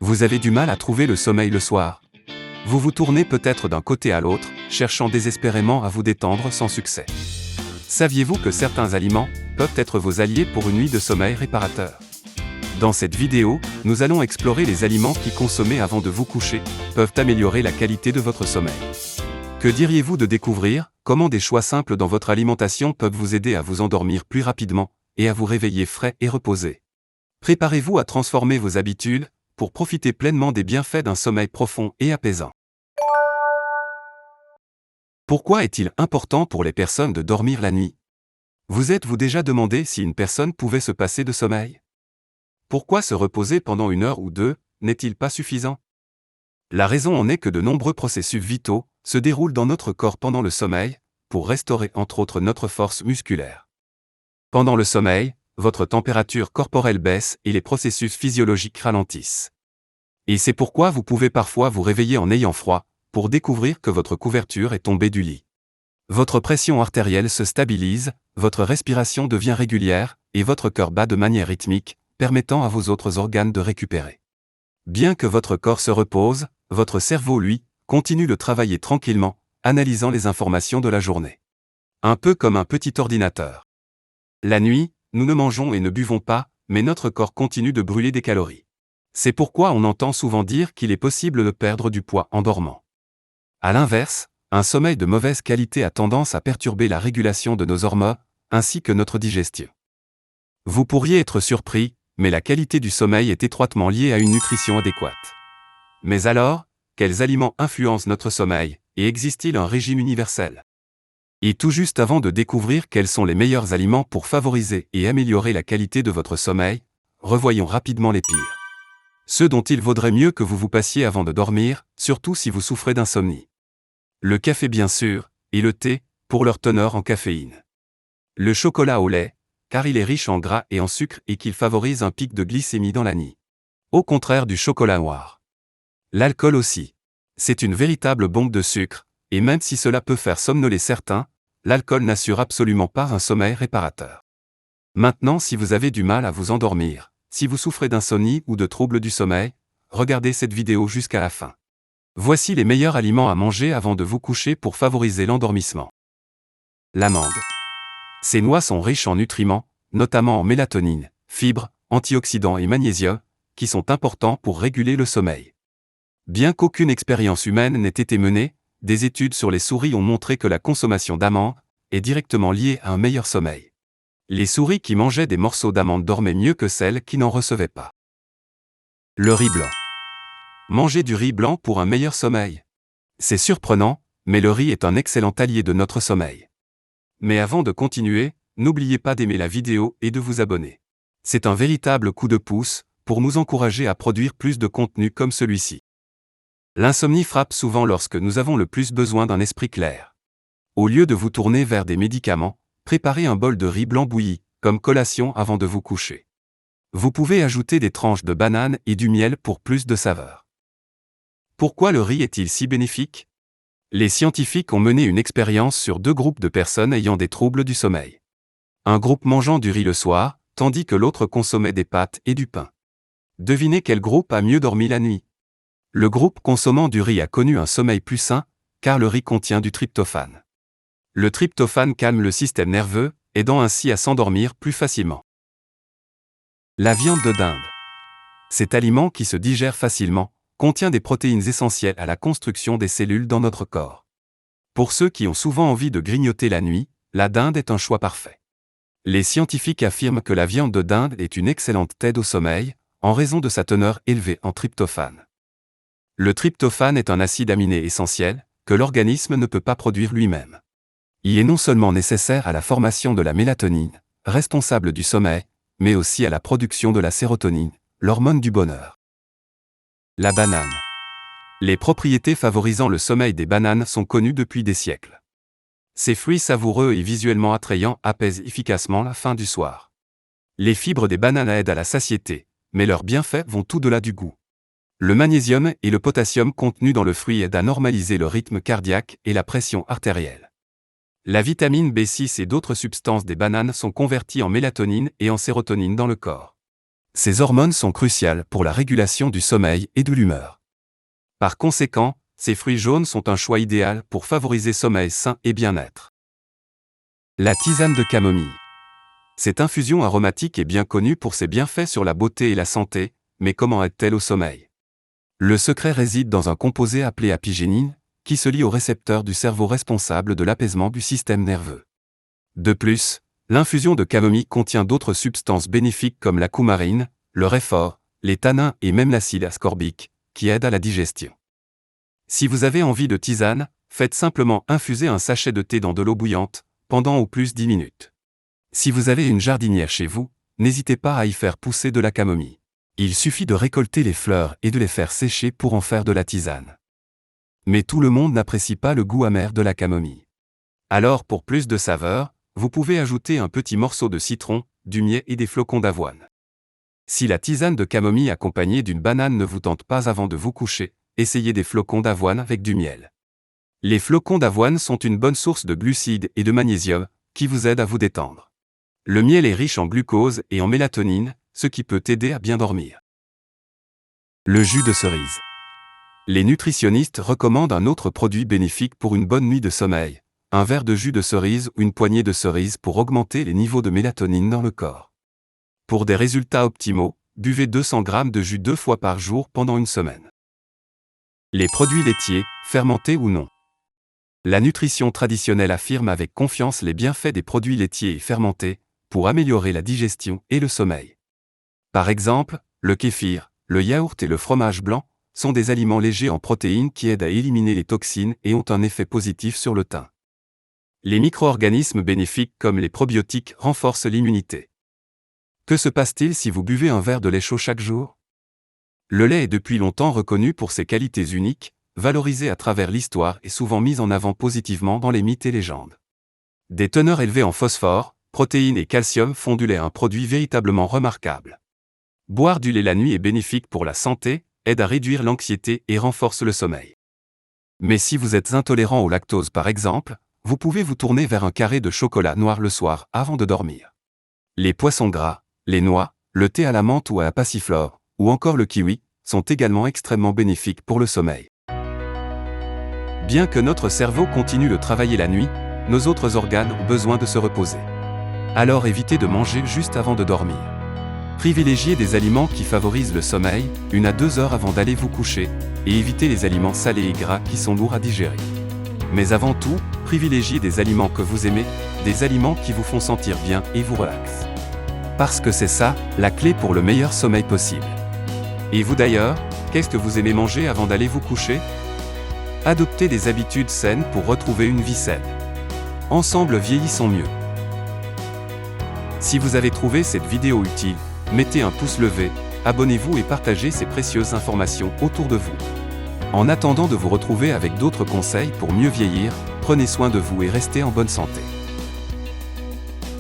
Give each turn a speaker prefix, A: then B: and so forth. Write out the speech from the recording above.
A: Vous avez du mal à trouver le sommeil le soir. Vous vous tournez peut-être d'un côté à l'autre, cherchant désespérément à vous détendre sans succès. Saviez-vous que certains aliments peuvent être vos alliés pour une nuit de sommeil réparateur? Dans cette vidéo, nous allons explorer les aliments qui, consommés avant de vous coucher, peuvent améliorer la qualité de votre sommeil. Que diriez-vous de découvrir comment des choix simples dans votre alimentation peuvent vous aider à vous endormir plus rapidement et à vous réveiller frais et reposé? Préparez-vous à transformer vos habitudes pour profiter pleinement des bienfaits d'un sommeil profond et apaisant. Pourquoi est-il important pour les personnes de dormir la nuit? Vous êtes-vous déjà demandé si une personne pouvait se passer de sommeil? Pourquoi se reposer pendant 1 heure ou 2 n'est-il pas suffisant? La raison en est que de nombreux processus vitaux se déroulent dans notre corps pendant le sommeil, pour restaurer entre autres notre force musculaire. Pendant le sommeil, votre température corporelle baisse et les processus physiologiques ralentissent. Et c'est pourquoi vous pouvez parfois vous réveiller en ayant froid, pour découvrir que votre couverture est tombée du lit. Votre pression artérielle se stabilise, votre respiration devient régulière, et votre cœur bat de manière rythmique, permettant à vos autres organes de récupérer. Bien que votre corps se repose, votre cerveau, lui, continue de travailler tranquillement, analysant les informations de la journée. Un peu comme un petit ordinateur. La nuit, nous ne mangeons et ne buvons pas, mais notre corps continue de brûler des calories. C'est pourquoi on entend souvent dire qu'il est possible de perdre du poids en dormant. À l'inverse, un sommeil de mauvaise qualité a tendance à perturber la régulation de nos hormones, ainsi que notre digestion. Vous pourriez être surpris, mais la qualité du sommeil est étroitement liée à une nutrition adéquate. Mais alors, quels aliments influencent notre sommeil, et existe-t-il un régime universel? Et tout juste avant de découvrir quels sont les meilleurs aliments pour favoriser et améliorer la qualité de votre sommeil, revoyons rapidement les pires. Ceux dont il vaudrait mieux que vous vous passiez avant de dormir, surtout si vous souffrez d'insomnie. Le café bien sûr, et le thé, pour leur teneur en caféine. Le chocolat au lait, car il est riche en gras et en sucre et qu'il favorise un pic de glycémie dans la nuit. Au contraire du chocolat noir. L'alcool aussi. C'est une véritable bombe de sucre, et même si cela peut faire somnoler certains, l'alcool n'assure absolument pas un sommeil réparateur. Maintenant, si vous avez du mal à vous endormir, si vous souffrez d'insomnie ou de troubles du sommeil, regardez cette vidéo jusqu'à la fin. Voici les meilleurs aliments à manger avant de vous coucher pour favoriser l'endormissement. L'amande. Ces noix sont riches en nutriments, notamment en mélatonine, fibres, antioxydants et magnésium, qui sont importants pour réguler le sommeil. Bien qu'aucune expérience humaine n'ait été menée, des études sur les souris ont montré que la consommation d'amandes est directement liée à un meilleur sommeil. Les souris qui mangeaient des morceaux d'amande dormaient mieux que celles qui n'en recevaient pas. Le riz blanc. Mangez du riz blanc pour un meilleur sommeil. C'est surprenant, mais le riz est un excellent allié de notre sommeil. Mais avant de continuer, n'oubliez pas d'aimer la vidéo et de vous abonner. C'est un véritable coup de pouce pour nous encourager à produire plus de contenu comme celui-ci. L'insomnie frappe souvent lorsque nous avons le plus besoin d'un esprit clair. Au lieu de vous tourner vers des médicaments, préparez un bol de riz blanc bouilli, comme collation avant de vous coucher. Vous pouvez ajouter des tranches de banane et du miel pour plus de saveur. Pourquoi le riz est-il si bénéfique? Les scientifiques ont mené une expérience sur 2 groupes de personnes ayant des troubles du sommeil. Un groupe mangeant du riz le soir, tandis que l'autre consommait des pâtes et du pain. Devinez quel groupe a mieux dormi la nuit? Le groupe consommant du riz a connu un sommeil plus sain, car le riz contient du tryptophane. Le tryptophane calme le système nerveux, aidant ainsi à s'endormir plus facilement. La viande de dinde. Cet aliment qui se digère facilement, contient des protéines essentielles à la construction des cellules dans notre corps. Pour ceux qui ont souvent envie de grignoter la nuit, la dinde est un choix parfait. Les scientifiques affirment que la viande de dinde est une excellente aide au sommeil, en raison de sa teneur élevée en tryptophane. Le tryptophane est un acide aminé essentiel, que l'organisme ne peut pas produire lui-même. Il est non seulement nécessaire à la formation de la mélatonine, responsable du sommeil, mais aussi à la production de la sérotonine, l'hormone du bonheur. La banane. Les propriétés favorisant le sommeil des bananes sont connues depuis des siècles. Ces fruits savoureux et visuellement attrayants apaisent efficacement la faim du soir. Les fibres des bananes aident à la satiété, mais leurs bienfaits vont au-delà du goût. Le magnésium et le potassium contenus dans le fruit aident à normaliser le rythme cardiaque et la pression artérielle. La vitamine B6 et d'autres substances des bananes sont converties en mélatonine et en sérotonine dans le corps. Ces hormones sont cruciales pour la régulation du sommeil et de l'humeur. Par conséquent, ces fruits jaunes sont un choix idéal pour favoriser sommeil sain et bien-être. La tisane de camomille. Cette infusion aromatique est bien connue pour ses bienfaits sur la beauté et la santé, mais comment aide-t-elle au sommeil? Le secret réside dans un composé appelé apigénine, qui se lie aux récepteurs du cerveau responsable de l'apaisement du système nerveux. De plus, l'infusion de camomille contient d'autres substances bénéfiques comme la coumarine, le réfort, les tanins et même l'acide ascorbique, qui aident à la digestion. Si vous avez envie de tisane, faites simplement infuser un sachet de thé dans de l'eau bouillante, pendant au plus 10 minutes. Si vous avez une jardinière chez vous, n'hésitez pas à y faire pousser de la camomille. Il suffit de récolter les fleurs et de les faire sécher pour en faire de la tisane. Mais tout le monde n'apprécie pas le goût amer de la camomille. Alors pour plus de saveur, vous pouvez ajouter un petit morceau de citron, du miel et des flocons d'avoine. Si la tisane de camomille accompagnée d'une banane ne vous tente pas avant de vous coucher, essayez des flocons d'avoine avec du miel. Les flocons d'avoine sont une bonne source de glucides et de magnésium, qui vous aident à vous détendre. Le miel est riche en glucose et en mélatonine, ce qui peut aider à bien dormir. Le jus de cerise. Les nutritionnistes recommandent un autre produit bénéfique pour une bonne nuit de sommeil, un verre de jus de cerise ou une poignée de cerise pour augmenter les niveaux de mélatonine dans le corps. Pour des résultats optimaux, buvez 200 g de jus 2 fois par jour pendant une semaine. Les produits laitiers, fermentés ou non. La nutrition traditionnelle affirme avec confiance les bienfaits des produits laitiers et fermentés pour améliorer la digestion et le sommeil. Par exemple, le kéfir, le yaourt et le fromage blanc sont des aliments légers en protéines qui aident à éliminer les toxines et ont un effet positif sur le teint. Les micro-organismes bénéfiques comme les probiotiques renforcent l'immunité. Que se passe-t-il si vous buvez un verre de lait chaud chaque jour? Le lait est depuis longtemps reconnu pour ses qualités uniques, valorisé à travers l'histoire et souvent mis en avant positivement dans les mythes et légendes. Des teneurs élevées en phosphore, protéines et calcium font du lait un produit véritablement remarquable. Boire du lait la nuit est bénéfique pour la santé, aide à réduire l'anxiété et renforce le sommeil. Mais si vous êtes intolérant au lactose par exemple, vous pouvez vous tourner vers un carré de chocolat noir le soir avant de dormir. Les poissons gras, les noix, le thé à la menthe ou à la passiflore, ou encore le kiwi, sont également extrêmement bénéfiques pour le sommeil. Bien que notre cerveau continue de travailler la nuit, nos autres organes ont besoin de se reposer. Alors évitez de manger juste avant de dormir. Privilégiez des aliments qui favorisent le sommeil, 1 à 2 heures avant d'aller vous coucher, et évitez les aliments salés et gras qui sont lourds à digérer. Mais avant tout, privilégiez des aliments que vous aimez, des aliments qui vous font sentir bien et vous relaxent. Parce que c'est ça, la clé pour le meilleur sommeil possible. Et vous d'ailleurs, qu'est-ce que vous aimez manger avant d'aller vous coucher? Adoptez des habitudes saines pour retrouver une vie saine. Ensemble vieillissons mieux. Si vous avez trouvé cette vidéo utile, mettez un pouce levé, abonnez-vous et partagez ces précieuses informations autour de vous. En attendant de vous retrouver avec d'autres conseils pour mieux vieillir, prenez soin de vous et restez en bonne santé.